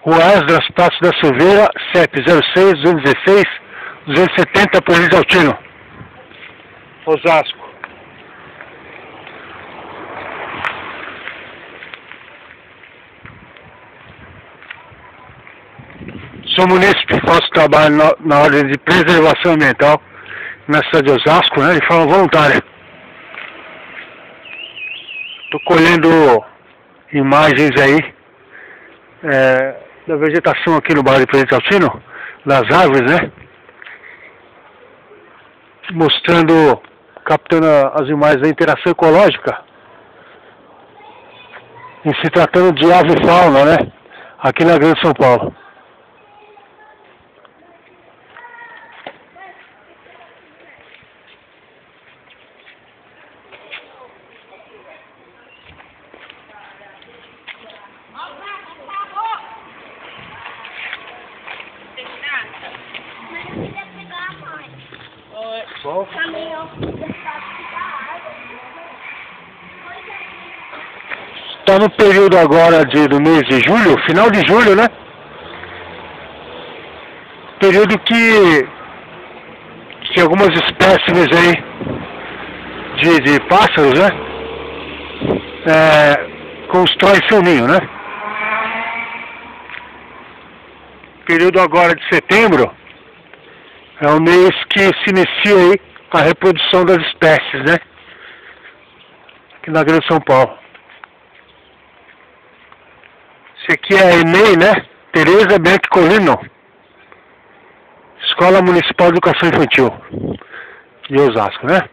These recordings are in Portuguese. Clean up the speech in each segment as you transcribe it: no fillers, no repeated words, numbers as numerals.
Rua Esdras, Praça da Silveira, CEP 06-216-270, Polícia Altino, Osasco. Sou munícipe, faço trabalho na ordem de preservação ambiental na cidade de Osasco, né, de forma voluntária. Estou colhendo imagens aí da vegetação aqui no bairro de Presidente Altino, das árvores, né? Mostrando, captando as imagens da interação ecológica, em se tratando de ave e fauna, né? Aqui na Grande São Paulo. Bom. Está no período agora do mês de julho, final de julho, né? Período que algumas espécimes aí de pássaros, né? Constroem seu ninho, né? Período agora de setembro é o mês que se inicia aí a reprodução das espécies, né? Aqui na Grande São Paulo. Esse aqui é a EMEI, né? Tereza Beck Colino, Escola Municipal de Educação Infantil de Osasco, né?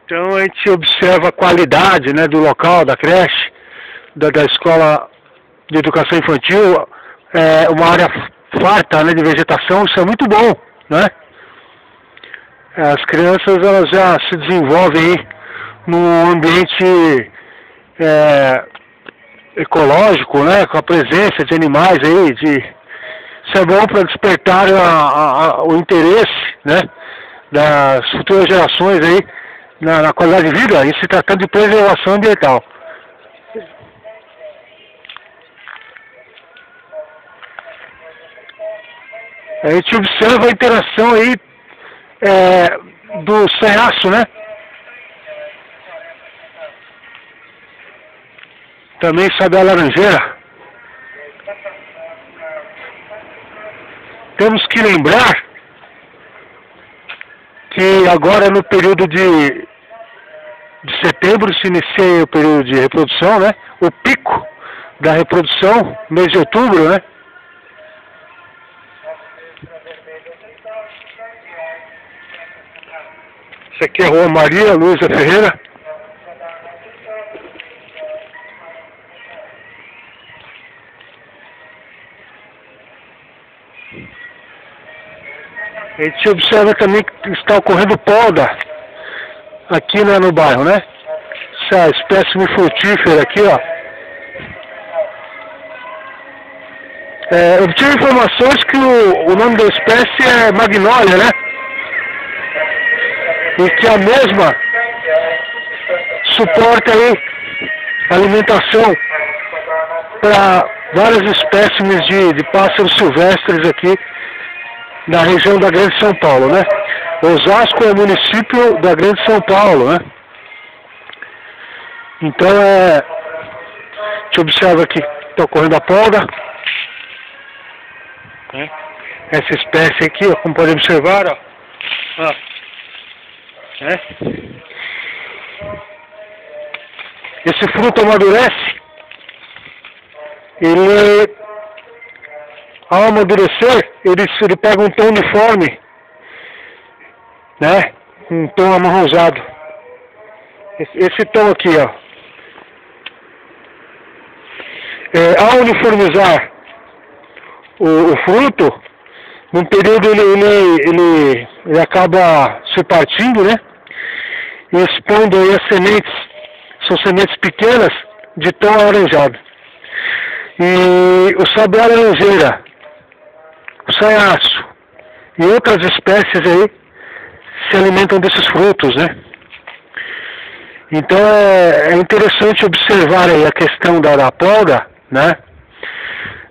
Então a gente observa a qualidade, né, do local, da creche, da escola de educação infantil, uma área farta, né, de vegetação. Isso é muito bom, né? As crianças, elas já se desenvolvem aí num ambiente ecológico, né, com a presença de animais aí, isso é bom para despertar o interesse, né, das futuras gerações aí na qualidade de vida, e se tratando de preservação ambiental. A gente observa a interação aí do sanhaço, né? Também sabe a laranjeira. Temos que lembrar que agora no período de setembro se inicia o período de reprodução, né? O pico da reprodução, mês de outubro, né? Essa aqui é a Rua Maria Luísa Ferreira. A gente observa também que está ocorrendo poda aqui no bairro, né? Essa espécime frutífera aqui, ó. Obtive informações que o nome da espécie é magnólia, né? E que a mesma suporta aí alimentação para várias espécimes de pássaros silvestres aqui na região da Grande São Paulo, né? Osasco é o município da Grande São Paulo, né? Então a gente observa que está ocorrendo a poda. Essa espécie aqui, ó, como pode observar, ó. Esse fruto amadurece, ele, ao amadurecer, ele pega um tom uniforme, né? Um tom amarronzado. Esse tom aqui, ó. Ao uniformizar o fruto, num período ele acaba se partindo, né? E expondo aí as sementes, são sementes pequenas de tom alaranjado. E o sabiá laranjeira, o sanhaço e outras espécies aí se alimentam desses frutos, né? Então é interessante observar aí a questão da poda, né?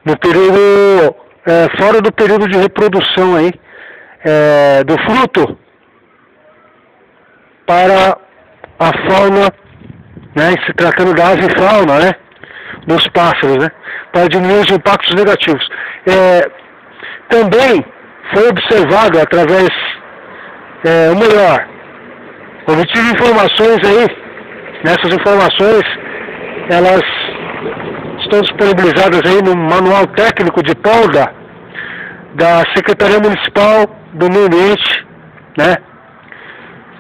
No período, fora do período de reprodução aí, do fruto para a fauna, né? Se tratando da avifauna, né? Dos pássaros, né? Para diminuir os impactos negativos. Também foi observado através, ou melhor, obtive informações aí. Nessas informações, elas estão disponibilizadas aí no Manual Técnico de Poda da Secretaria Municipal do Meio Ambiente, né,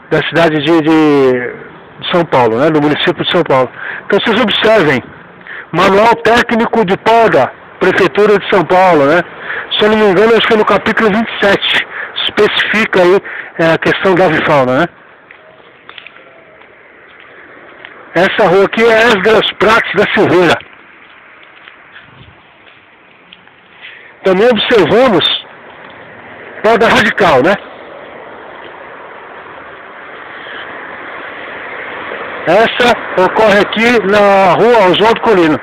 da cidade de São Paulo, né, do município de São Paulo. Então vocês observem, Manual Técnico de Poda, Prefeitura de São Paulo, né, se eu não me engano, acho que é no capítulo 27, especifica aí a questão da avifauna, né. Essa rua aqui é Esdras Prates da Silveira. Também observamos poda radical, né? Essa ocorre aqui na rua Oswaldo Colino.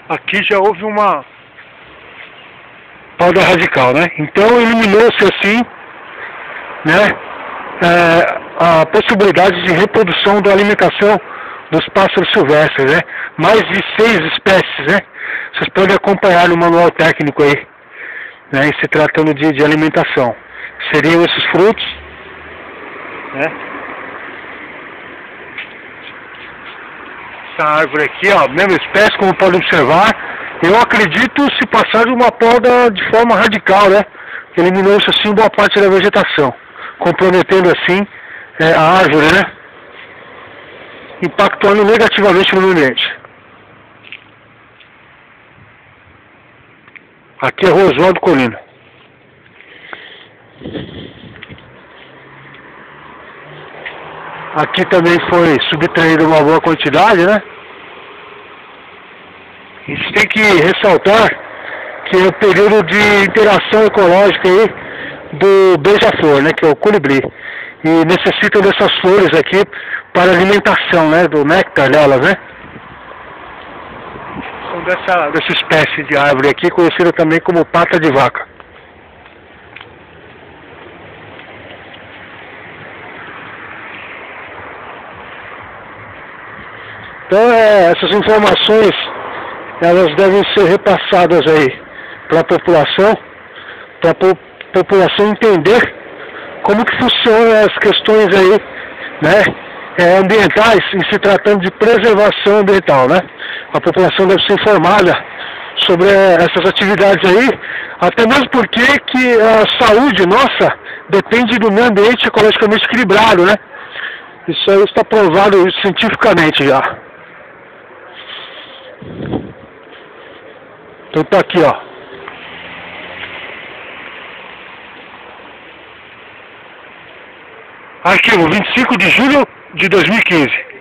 Aqui já houve uma poda radical, né? Então eliminou-se assim, né, a possibilidade de reprodução da alimentação dos pássaros silvestres, né? Mais de 6 espécies, né? Vocês podem acompanhar no manual técnico aí, né? Se tratando de alimentação. Seriam esses frutos, né? Essa árvore aqui, ó, mesma espécie, como podem observar, eu acredito se passar de uma poda de forma radical, né? Eliminou-se assim boa parte da vegetação, comprometendo assim a árvore, né? Impactando negativamente no meio ambiente. Aqui é a Rua Oswaldo Colino. Aqui também foi subtraída uma boa quantidade, né? A gente tem que ressaltar que é o período de interação ecológica aí do beija-flor, né? Que é o colibri. E necessitam dessas flores aqui para alimentação, né? Do néctar delas, né? São dessa espécie de árvore aqui, conhecida também como pata de vaca. Então, essas informações, elas devem ser repassadas aí para a população entender como que funcionam as questões aí, né, ambientais, em se tratando de preservação ambiental, né? A população deve ser informada sobre essas atividades aí, até mesmo porque que a saúde nossa depende do meio ambiente ecologicamente equilibrado, né? Isso aí está provado cientificamente já. Então tá aqui, ó. Arquivo 25 de julho de 2015.